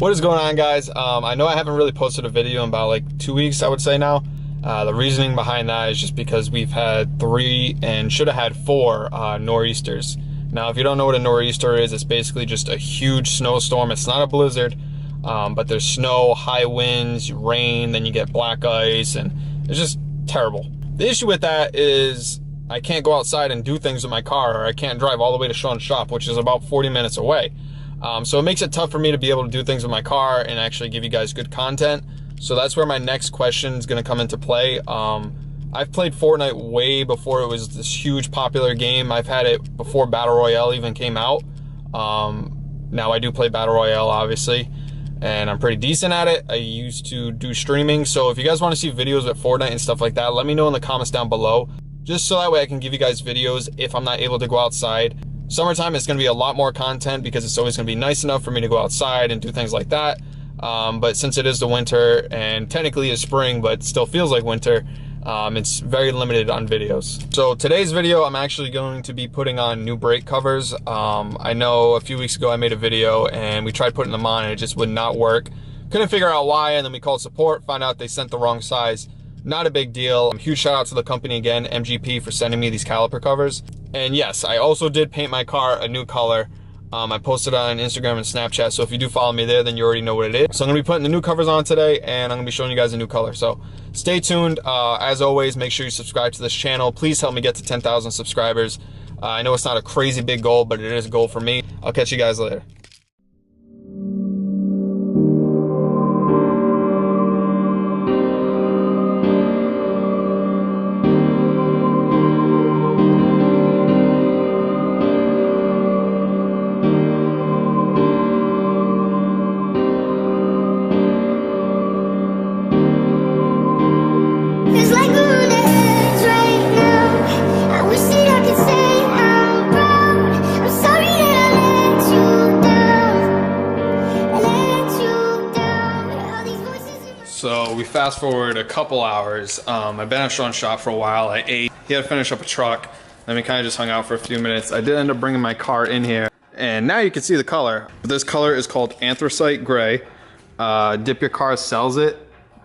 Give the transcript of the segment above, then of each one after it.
What is going on, guys? I know I haven't really posted a video in about like 2 weeks, I would say now. The reasoning behind that is just because we've had 3 and should have had 4 nor'easters. Now, if you don't know what a nor'easter is, it's basically just a huge snowstorm. It's not a blizzard, but there's snow, high winds, rain, then you get black ice, and it's just terrible. The issue with that is I can't go outside and do things with my car, or I can't drive all the way to Sean's shop, which is about 40 minutes away. So it makes it tough for me to be able to do things with my car and actually give you guys good content. So that's where my next question is going to come into play. I've played Fortnite way before it was this huge popular game. I've had it before Battle Royale even came out. Now I do play Battle Royale, obviously, and I'm pretty decent at it. I used to do streaming. So if you guys want to see videos with Fortnite and stuff like that, let me know in the comments down below, just so that way I can give you guys videos if I'm not able to go outside. Summertime is going to be a lot more content because it's always going to be nice enough for me to go outside and do things like that. But since it is the winter and technically it's spring but still feels like winter, it's very limited on videos. So today's video, I'm actually going to be putting on new brake covers. I know a few weeks ago I made a video and we tried putting them on and it just would not work. Couldn't figure out why, and then we called support, found out they sent the wrong size. Not a big deal. Huge shout out to the company again, MGP, for sending me these caliper covers. And yes, I also did paint my car a new color. I posted on Instagram and Snapchat, so if you do follow me there, then you already know what it is. So I'm gonna be putting the new covers on today, and I'm gonna be showing you guys a new color. So stay tuned. As always, make sure you subscribe to this channel. Please help me get to 10,000 subscribers. I know it's not a crazy big goal, but it is a goal for me. I'll catch you guys later. So we fast forward a couple hours. I've been at Sean's shop for a while. I ate. He had to finish up a truck. Then we kind of just hung out for a few minutes. I did end up bringing my car in here, and now you can see the color. This color is called anthracite gray. Dip Your Car sells it,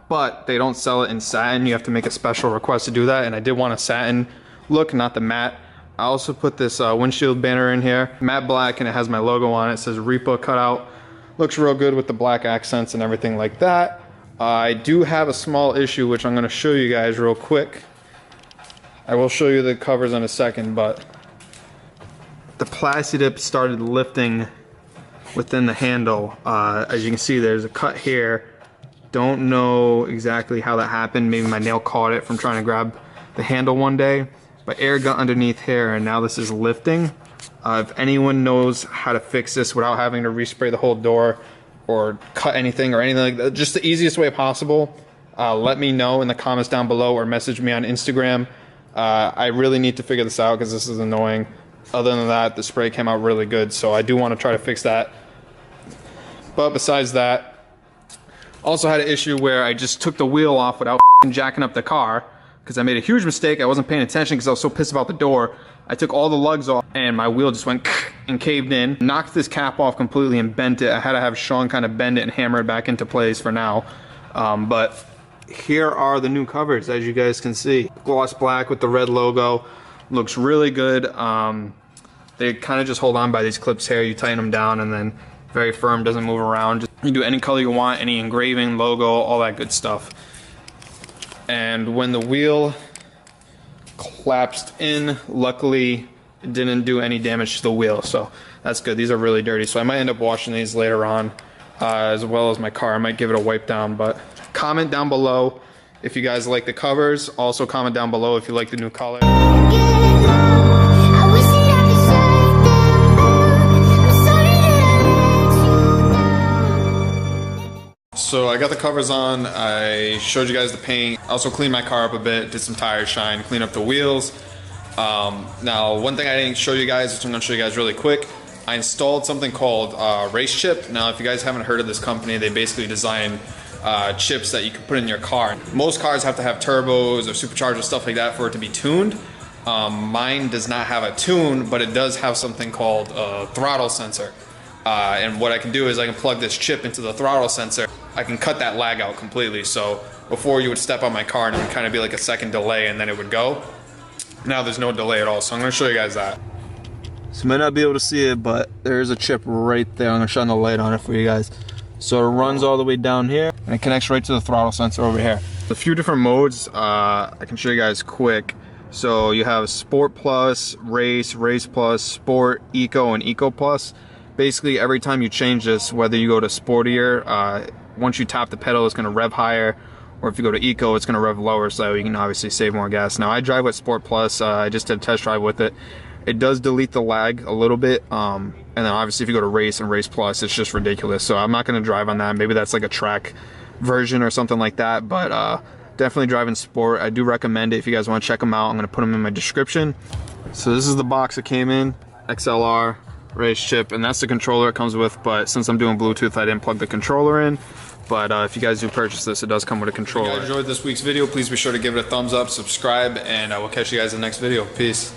but they don't sell it in satin. You have to make a special request to do that, and I did want a satin look, not the matte. I also put this windshield banner in here, matte black, and it has my logo on it. It says Reapuh cutout. Looks real good with the black accents and everything like that. I do have a small issue, which I'm going to show you guys real quick. I will show you the covers in a second, but the Plastidip started lifting within the handle. As you can see, there's a cut here. Don't know exactly how that happened. Maybe my nail caught it from trying to grab the handle one day, but air got underneath here, and now this is lifting. If anyone knows how to fix this without having to respray the whole door or cut anything or anything like that, just the easiest way possible, let me know in the comments down below or message me on Instagram. I really need to figure this out because this is annoying. Other than that, the spray came out really good, so I do want to try to fix that. But besides that, also had an issue where I just took the wheel off without jacking up the car because I made a huge mistake. I wasn't paying attention because I was so pissed about the door. I took all the lugs off and my wheel just went and caved in, knocked this cap off completely and bent it. I had to have Sean kind of bend it and hammer it back into place for now. But here are the new covers, as you guys can see. Gloss black with the red logo. Looks really good. They kind of just hold on by these clips here. You tighten them down and then very firm, doesn't move around. You can do any color you want, any engraving, logo, all that good stuff. And when the wheel collapsed in, luckily it didn't do any damage to the wheel, so that's good. These are really dirty, so I might end up washing these later on, as well as my car. I might give it a wipe down. But comment down below if you guys like the covers. Also comment down below if you like the new color. So I got the covers on, I showed you guys the paint, also cleaned my car up a bit, did some tire shine, cleaned up the wheels. Now, one thing I didn't show you guys, which I'm going to show you guys really quick, I installed something called Racechip. Now, if you guys haven't heard of this company, they basically design chips that you can put in your car. Most cars have to have turbos or superchargers, stuff like that for it to be tuned. Mine does not have a tune, but it does have something called a throttle sensor. And what I can do is I can plug this chip into the throttle sensor. I can cut that lag out completely. So before you would step on my car and it would kind of be like a second delay and then it would go. Now there's no delay at all. So I'm gonna show you guys that. So you might not be able to see it, but there is a chip right there. I'm gonna shine the light on it for you guys. So it runs all the way down here and it connects right to the throttle sensor over here. A few different modes, I can show you guys quick. So you have Sport Plus, Race, Race Plus, Sport, Eco, and Eco Plus. Basically every time you change this, whether you go to sportier, once you tap the pedal it's gonna rev higher, or if you go to Eco it's gonna rev lower, so you can obviously save more gas. Now I drive with Sport Plus, I just did a test drive with it. It does delete the lag a little bit, and then obviously if you go to Race and Race Plus, it's just ridiculous. So I'm not gonna drive on that. Maybe that's like a track version or something like that, but definitely driving Sport. I do recommend it if you guys want to check them out. I'm gonna put them in my description. So this is the box it came in, XLR, Racechip, and that's the controller it comes with, but since I'm doing Bluetooth, I didn't plug the controller in. But if you guys do purchase this, it does come with a controller. If you guys enjoyed this week's video, please be sure to give it a thumbs up, subscribe, and I will catch you guys in the next video. Peace.